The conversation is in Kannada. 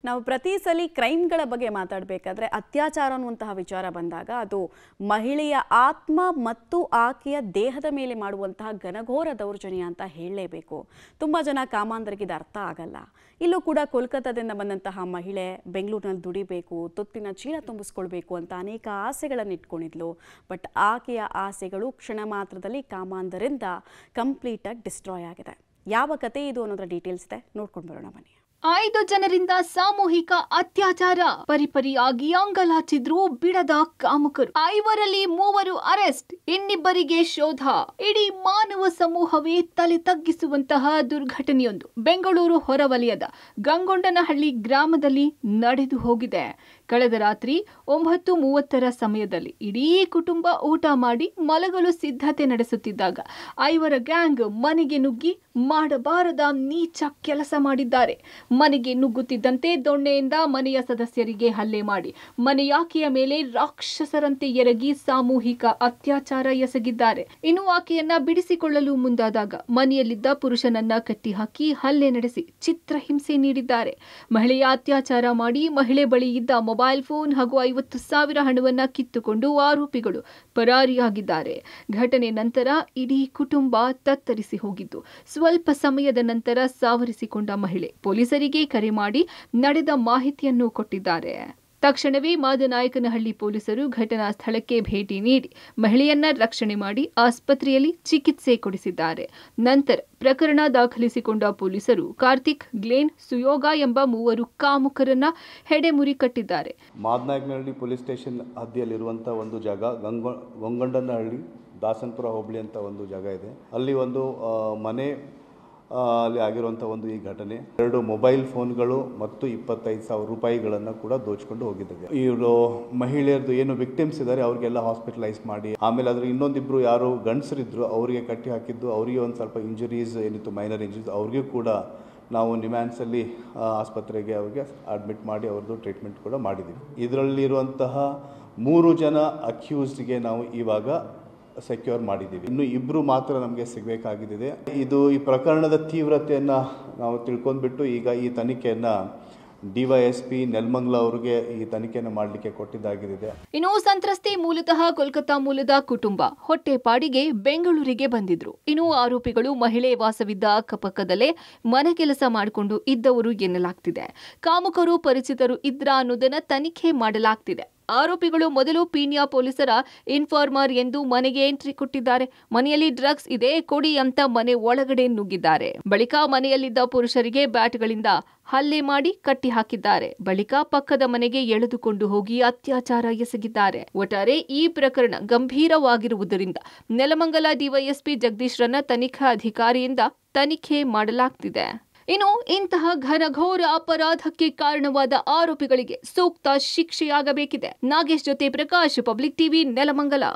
ನಾವು ಪ್ರತಿ ಸಲ ಕ್ರೈಮ್ಗಳ ಬಗ್ಗೆ ಮಾತಾಡಬೇಕಾದ್ರೆ ಅತ್ಯಾಚಾರ ಅನ್ನುವಂತಹ ವಿಚಾರ ಬಂದಾಗ ಅದು ಮಹಿಳೆಯ ಆತ್ಮ ಮತ್ತು ಆಕೆಯ ದೇಹದ ಮೇಲೆ ಮಾಡುವಂತಹ ಘನಘೋರ ದೌರ್ಜನ್ಯ ಅಂತ ಹೇಳಲೇಬೇಕು. ತುಂಬ ಜನ ಕಾಮಾಂಧರಿಗೆ ಇದು ಅರ್ಥ ಆಗಲ್ಲ. ಇಲ್ಲೂ ಕೂಡ ಕೋಲ್ಕತ್ತಾದಿಂದ ಬಂದಂತಹ ಮಹಿಳೆ ಬೆಂಗಳೂರಿನಲ್ಲಿ ದುಡಿಬೇಕು, ತುತ್ತಿನ ಚೀಲ ತುಂಬಿಸ್ಕೊಳ್ಬೇಕು ಅಂತ ಅನೇಕ ಆಸೆಗಳನ್ನು ಇಟ್ಕೊಂಡಿದ್ಲು. ಬಟ್ ಆಕೆಯ ಆಸೆಗಳು ಕ್ಷಣ ಮಾತ್ರದಲ್ಲಿ ಕಾಮಾಂಧರಿಂದ ಕಂಪ್ಲೀಟಾಗಿ ಡಿಸ್ಟ್ರಾಯ್ ಆಗಿದೆ. ಯಾವ ಕತೆ ಇದು ಅನ್ನೋದರ ಡೀಟೇಲ್ಸ್ ಇದೆ, ನೋಡ್ಕೊಂಡು ಬರೋಣ ಬನ್ನಿ. 5 ಜನರಿಂದ ಸಾಮೂಹಿಕ ಅತ್ಯಾಚಾರ, ಪರಿಪರಿಯಾಗಿ ಅಂಗಲಾಚಿದ್ರು ಬಿಡದ ಕಾಮುಕರು. 5ರಲ್ಲಿ 3 ಅರೆಸ್ಟ್, ಇನ್ನಿಬ್ಬರಿಗೆ ಶೋಧ. ಇಡೀ ಮಾನವ ಸಮೂಹವೇ ತಲೆ ತಗ್ಗಿಸುವಂತಹ ದುರ್ಘಟನೆಯೊಂದು ಬೆಂಗಳೂರು ಹೊರವಲಯದ ಗಂಗೊಂಡನಹಳ್ಳಿ ಗ್ರಾಮದಲ್ಲಿ ನಡೆದು ಹೋಗಿದೆ. ಕಳೆದ ರಾತ್ರಿ 9:30ರ ಸಮಯದಲ್ಲಿ ಇಡೀ ಕುಟುಂಬ ಊಟ ಮಾಡಿ ಮಲಗಲು ಸಿದ್ಧತೆ ನಡೆಸುತ್ತಿದ್ದಾಗ 5ರ ಗ್ಯಾಂಗ್ ಮನೆಗೆ ನುಗ್ಗಿ ಮಾಡಬಾರದ ನೀಚ ಕೆಲಸ ಮಾಡಿದ್ದಾರೆ. ಮನೆಗೆ ನುಗ್ಗುತ್ತಿದ್ದಂತೆ ದೊಣ್ಣೆಯಿಂದ ಮನೆಯ ಸದಸ್ಯರಿಗೆ ಹಲ್ಲೆ ಮಾಡಿ ಮನೆಯಾಕೆಯ ಮೇಲೆ ರಾಕ್ಷಸರಂತೆ ಎರಗಿ ಸಾಮೂಹಿಕ ಅತ್ಯಾಚಾರ ಎಸಗಿದ್ದಾರೆ. ಇನ್ನು ಆಕೆಯನ್ನ ಬಿಡಿಸಿಕೊಳ್ಳಲು ಮುಂದಾದಾಗ ಮನೆಯಲ್ಲಿದ್ದ ಪುರುಷನನ್ನ ಕಟ್ಟಿಹಾಕಿ ಹಲ್ಲೆ ನಡೆಸಿ ಚಿತ್ರಹಿಂಸೆ ನೀಡಿದ್ದಾರೆ. ಮಹಿಳೆಯ ಅತ್ಯಾಚಾರ ಮಾಡಿ ಮಹಿಳೆ ಬಳಿ ಇದ್ದ ಮೊಬೈಲ್ ಫೋನ್ ಹಾಗೂ 50,000 ಹಣವನ್ನ ಕಿತ್ತುಕೊಂಡು ಆರೋಪಿಗಳು ಪರಾರಿಯಾಗಿದ್ದಾರೆ. ಘಟನೆ ನಂತರ ಇಡೀ ಕುಟುಂಬ ತತ್ತರಿಸಿ ಹೋಗಿದ್ದು, ಸ್ವಲ್ಪ ಸಮಯದ ನಂತರ ಸಾವರಿಸಿಕೊಂಡ ಮಹಿಳೆ ಪೊಲೀಸರಿಗೆ ಕರೆ ಮಾಡಿ ನಡೆದ ಮಾಹಿತಿಯನ್ನು ಕೊಟ್ಟಿದ್ದಾರೆ. ತಕ್ಷಣವೇ ಮಾದನಾಯಕನಹಳ್ಳಿ ಪೊಲೀಸರು ಘಟನಾ ಸ್ಥಳಕ್ಕೆ ಭೇಟಿ ನೀಡಿ ಮಹಿಳೆಯನ್ನ ರಕ್ಷಣೆ ಮಾಡಿ ಆಸ್ಪತ್ರೆಯಲ್ಲಿ ಚಿಕಿತ್ಸೆ ಕೊಡಿಸಿದ್ದಾರೆ. ನಂತರ ಪ್ರಕರಣ ದಾಖಲಿಸಿಕೊಂಡ ಪೊಲೀಸರು ಕಾರ್ತಿಕ್, ಗ್ಲೇನ್, ಸುಯೋಗ ಎಂಬ 3 ಕಾಮುಕರನ್ನ ಹೆಡೆಮುರಿ ಕಟ್ಟಿದ್ದಾರೆ. ಮಾದನಾಯಕನಹಳ್ಳಿ ಪೊಲೀಸ್ ಸ್ಟೇಷನ್ ಹದ್ದಿಯಲ್ಲಿರುವಂತಹ ಒಂದು ಜಾಗ ಗಂಗೊಂಡನಹಳ್ಳಿ ದಾಸನಪುರ ಹೋಬಳಿ ಅಂತ ಒಂದು ಜಾಗ ಇದೆ. ಅಲ್ಲಿ ಒಂದು ಮನೆ ಅಲ್ಲಿ ಆಗಿರುವಂಥ ಒಂದು ಈ ಘಟನೆ 2 ಮೊಬೈಲ್ ಫೋನ್ಗಳು ಮತ್ತು 25,000 ರೂಪಾಯಿಗಳನ್ನು ಕೂಡ ದೋಚ್ಕೊಂಡು ಹೋಗಿದ್ದಾರೆ. ಇವರು ಮಹಿಳೆಯರದು ಏನು ವಿಕ್ಟಿಮ್ಸ್ ಇದ್ದಾರೆ ಅವ್ರಿಗೆಲ್ಲ ಹಾಸ್ಪಿಟಲೈಸ್ ಮಾಡಿ, ಆಮೇಲೆ ಅದ್ರ ಇನ್ನೊಂದಿಬ್ರು ಯಾರು ಗಂಡಸರಿದ್ರು ಅವರಿಗೆ ಕಟ್ಟಿ ಹಾಕಿದ್ದು, ಅವರಿಗೆ ಒಂದು ಸ್ವಲ್ಪ ಇಂಜುರೀಸ್ ಏನಿತ್ತು, ಮೈನರ್ ಇಂಜುರೀಸ್, ಅವ್ರಿಗೂ ಕೂಡ ನಾವು ನಿಮ್ಯಾನ್ಸಲ್ಲಿ ಆಸ್ಪತ್ರೆಗೆ ಅವ್ರಿಗೆ ಅಡ್ಮಿಟ್ ಮಾಡಿ ಅವ್ರದ್ದು ಟ್ರೀಟ್ಮೆಂಟ್ ಕೂಡ ಮಾಡಿದ್ದೀವಿ. ಇದರಲ್ಲಿರುವಂತಹ 3 ಜನ ಅಕ್ಯೂಸ್ಡ್ಗೆ ನಾವು ಇವಾಗ ಸೆಕ್ಯೂರ್ ಮಾಡಿದ್ದೀವಿ. ಇನ್ನು 2 ಮಾತ್ರ ನಮಗೆ ಸಿಗಬೇಕಾಗಿದೆ. ಈ ಪ್ರಕರಣದ ತೀವ್ರತೆಯನ್ನು ನಾವು ತಿಳ್ಕೊಂಡ್ಬಿಟ್ಟು ಈಗ ಈ ತನಿಖೆಯನ್ನು DYSP ನೆಲಮಂಗಲ ಅವರಿಗೆ ಈ ತನಿಖೆಯನ್ನು ಮಾಡಲಿಕ್ಕೆ ಕೊಟ್ಟಿದ್ದಾಗಿದೆ. ಇನ್ನು ಸಂತ್ರಸ್ತೆ ಮೂಲತಃ ಕೋಲ್ಕತ್ತಾ ಮೂಲದ ಕುಟುಂಬ ಹೊಟ್ಟೆಪಾಡಿಗೆ ಬೆಂಗಳೂರಿಗೆ ಬಂದಿದ್ರು. ಇನ್ನು ಆರೋಪಿಗಳು ಮಹಿಳೆ ವಾಸವಿದ್ದ ಅಕ್ಕಪಕ್ಕದಲ್ಲೇ ಮನೆ ಕೆಲಸ ಮಾಡಿಕೊಂಡು ಇದ್ದವರು ಎನ್ನಲಾಗ್ತಿದೆ. ಕಾಮುಕರು ಪರಿಚಿತರು ಇದ್ರ ಅನ್ನೋದನ್ನ ತನಿಖೆ ಮಾಡಲಾಗ್ತಿದೆ. ಆರೋಪಿಗಳು ಮೊದಲು ಪೀಣ್ಯ ಪೊಲೀಸರ ಇನ್ಫಾರ್ಮರ್ ಎಂದು ಮನೆಗೆ ಎಂಟ್ರಿ ಕೊಟ್ಟಿದ್ದಾರೆ. ಮನೆಯಲ್ಲಿ ಡ್ರಗ್ಸ್ ಇದೆ ಕೊಡಿ ಅಂತ ಮನೆ ಒಳಗಡೆ ನುಗ್ಗಿದ್ದಾರೆ. ಬಳಿಕ ಮನೆಯಲ್ಲಿದ್ದ ಪುರುಷರಿಗೆ ಬ್ಯಾಟ್ಗಳಿಂದ ಹಲ್ಲೆ ಮಾಡಿ ಕಟ್ಟಿ ಹಾಕಿದ್ದಾರೆ. ಬಳಿಕ ಪಕ್ಕದ ಮನೆಗೆ ಎಳೆದುಕೊಂಡು ಹೋಗಿ ಅತ್ಯಾಚಾರ ಎಸಗಿದ್ದಾರೆ. ಒಟ್ಟಾರೆ ಈ ಪ್ರಕರಣ ಗಂಭೀರವಾಗಿರುವುದರಿಂದ ನೆಲಮಂಗಲ DYSP ಜಗದೀಶ್ರನ್ನ ತನಿಖಾ ಅಧಿಕಾರಿಯಿಂದ ತನಿಖೆ ಮಾಡಲಾಗ್ತಿದೆ. ಇನ್ನು ಇಂತಹ ಘನಘೋರ ಅಪರಾಧಕ್ಕೆ ಕಾರಣವಾದ ಆರೋಪಿಗಳಿಗೆ ಸೂಕ್ತ ಶಿಕ್ಷೆಯಾಗಬೇಕಿದೆ. ನಾಗೇಶ್ ಜೊತೆ ಪ್ರಕಾಶ್, ಪಬ್ಲಿಕ್ ಟಿವಿ, ನೆಲಮಂಗಲ.